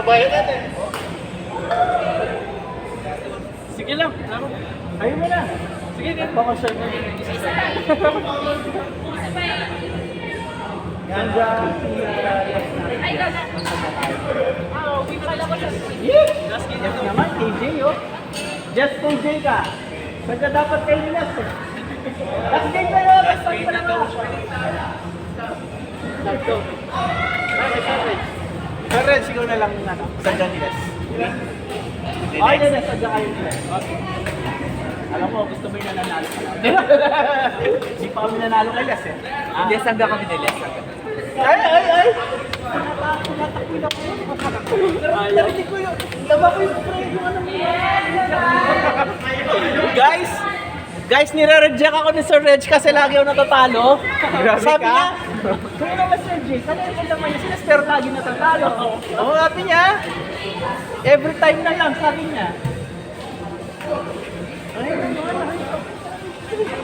Bayad natin. Sige lang. Ayaw mo na. Sige, ganyan. Baka siya na. Ganda. Ay, gana. Oo, pinakala ko sa... Yes naman, KJ, oh. Just KJ ka. Saan ka dapat kayo last, eh? Last game kayo, last game pa naman. Pero sigaw na lang ano, San Daniels. Okay na, nasadya kayo nila. Okay. Alam mo, gusto mo yung nananalo ka lang. Hindi pa kami nanalo kay Les, eh. Hindi, sangga kami nila. Ay! Natakwil ako. Narinig ko yun. Laba ko yung spray yung ano mo. Guys, nire-reject ako ni Sir Reg kasi lagi ako natatalo. Sabi niya, Kaya naman Sir Jay, kanina ko naman yung sinespero lagi natatalo. oo, sabi niya, Every time na lang, sabi niya.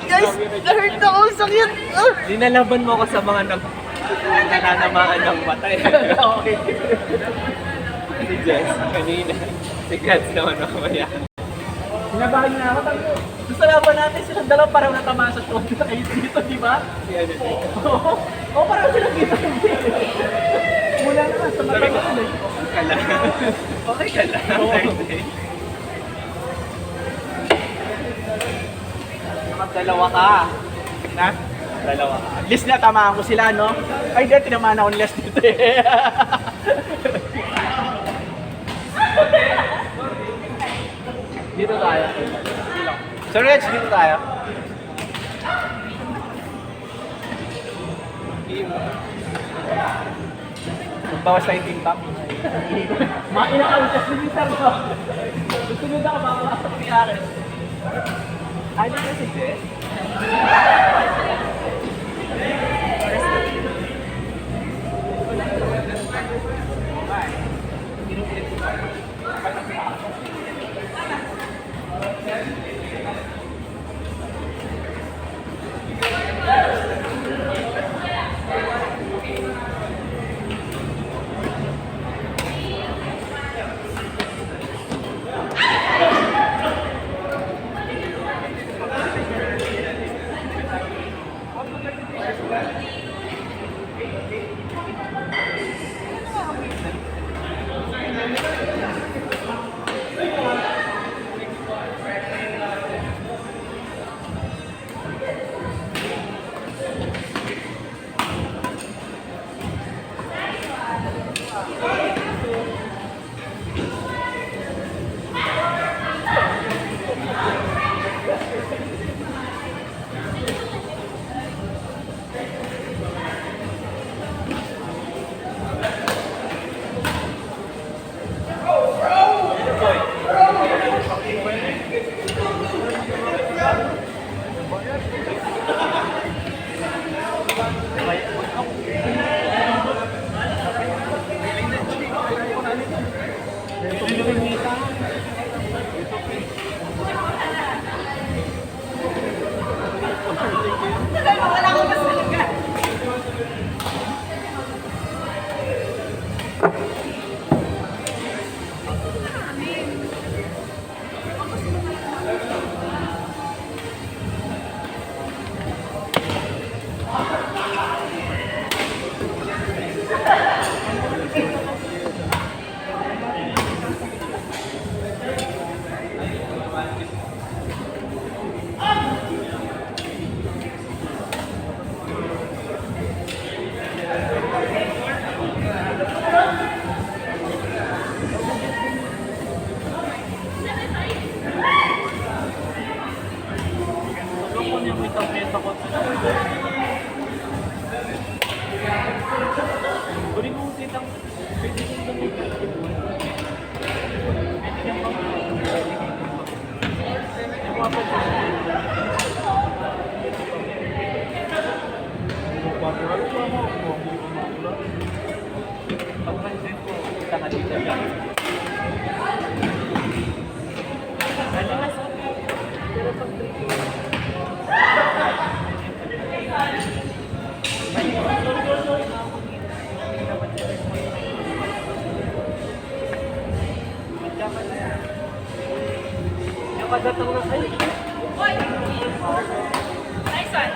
guys, na-hurt ako, sakit. Linalaban mo ako sa mga nananamaan ng matay. Okay. Si Jess, kanina. Si Gats naman mamaya. Sinabahan niya ako. Gusto laban natin silang dalawa parang natamaan sa shoulder kayo dito, di ba? Oo, parang silang dito. Mula naman sa mata ko. Okay ka lang. Okay ka lang. Thursday. Dalawa ka. Na? Dalawa ka. At least natamaan ko sila, no? Ay, di, tinamaan ako ni Les dito eh. Dito tayo. Sir Reg, dito tayo. Magbawas tayo yung impact. Mga inakawit sa militar ko. Gusto nyo na ako makakasap ni Ares. Ay, di kasi Jess. gatang na. Ay, Nice one.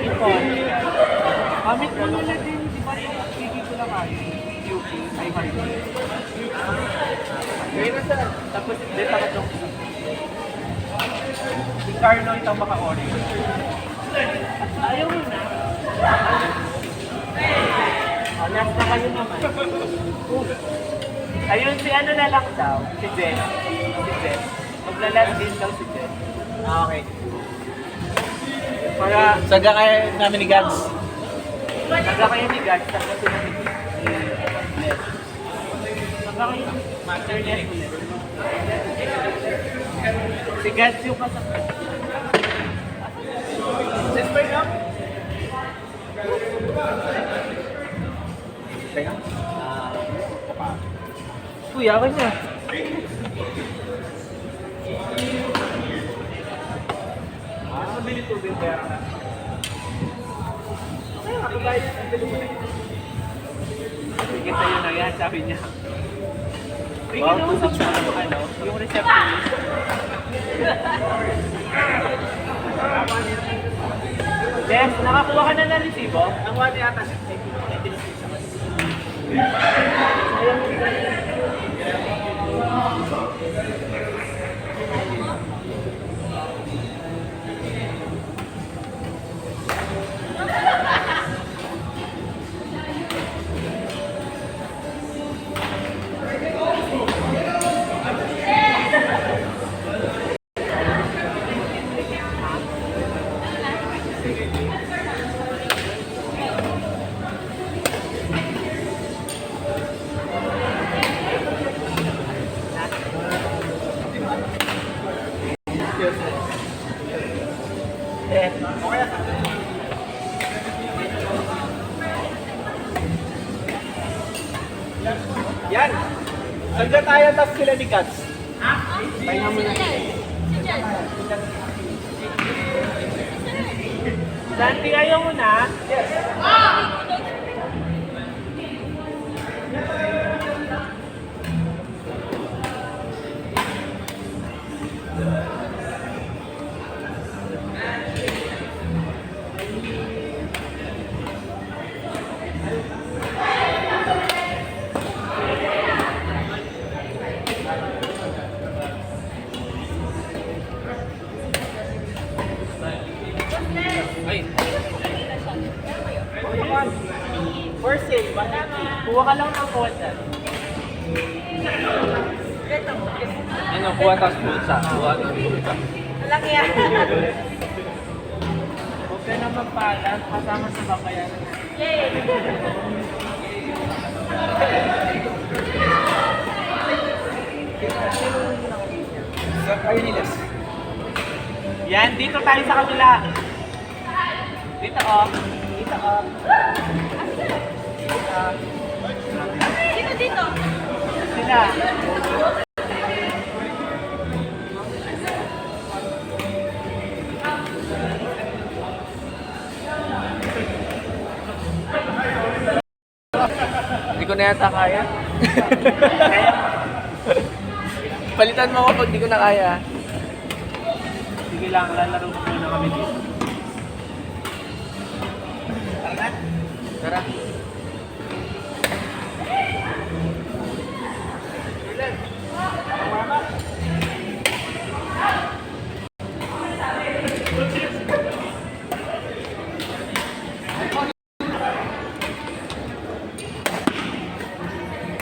ipon. Amit mo nila din, di ba? Sige ko lang kayo. UP, ay Harvey. Ngayon na sir. Tapos, hindi, takatong. Si Carlo itong maka-ori. Ayaw mo na. Last na kayo naman. Ayun, si ano na lang daw. Si Jen. Si Jen. Maglalas din daw si Jen. Ah, okay. Para Saga kayo namin ni Gads. naga kayo ni God, saga sila ni Ned. Naga kayo ni Master Ned. Si God yung kasama. This way now? Teka. Kuya, kanya. Mabili tubig kaya. Sige sa'yo na yan, sabi niya. Tingin mo sa ano, yung receptionist. Des, nakakuha ka na ng resibo? Ang wani ata si Des, Yan! Saga tayo tapos sila ni Gads. pahinga mo na. Santi, ayaw mo na? For sale, 150. Kuha ka lang ng koda. Ano, kuha tas pulsa. Kuha tas pulsa. Walang yan. Huwag ka na magpaalam, kasama sa bakayaran. Yay! Kayo ni Les. Yan, dito tayo sa kabila. Dito oh. Dito oh. Dito, dito. Sila. Hindi ko na yata kaya. Kaya, Palitan mo ako pag di ko na kaya. sige lang, lalaro muna kami dito. Tara.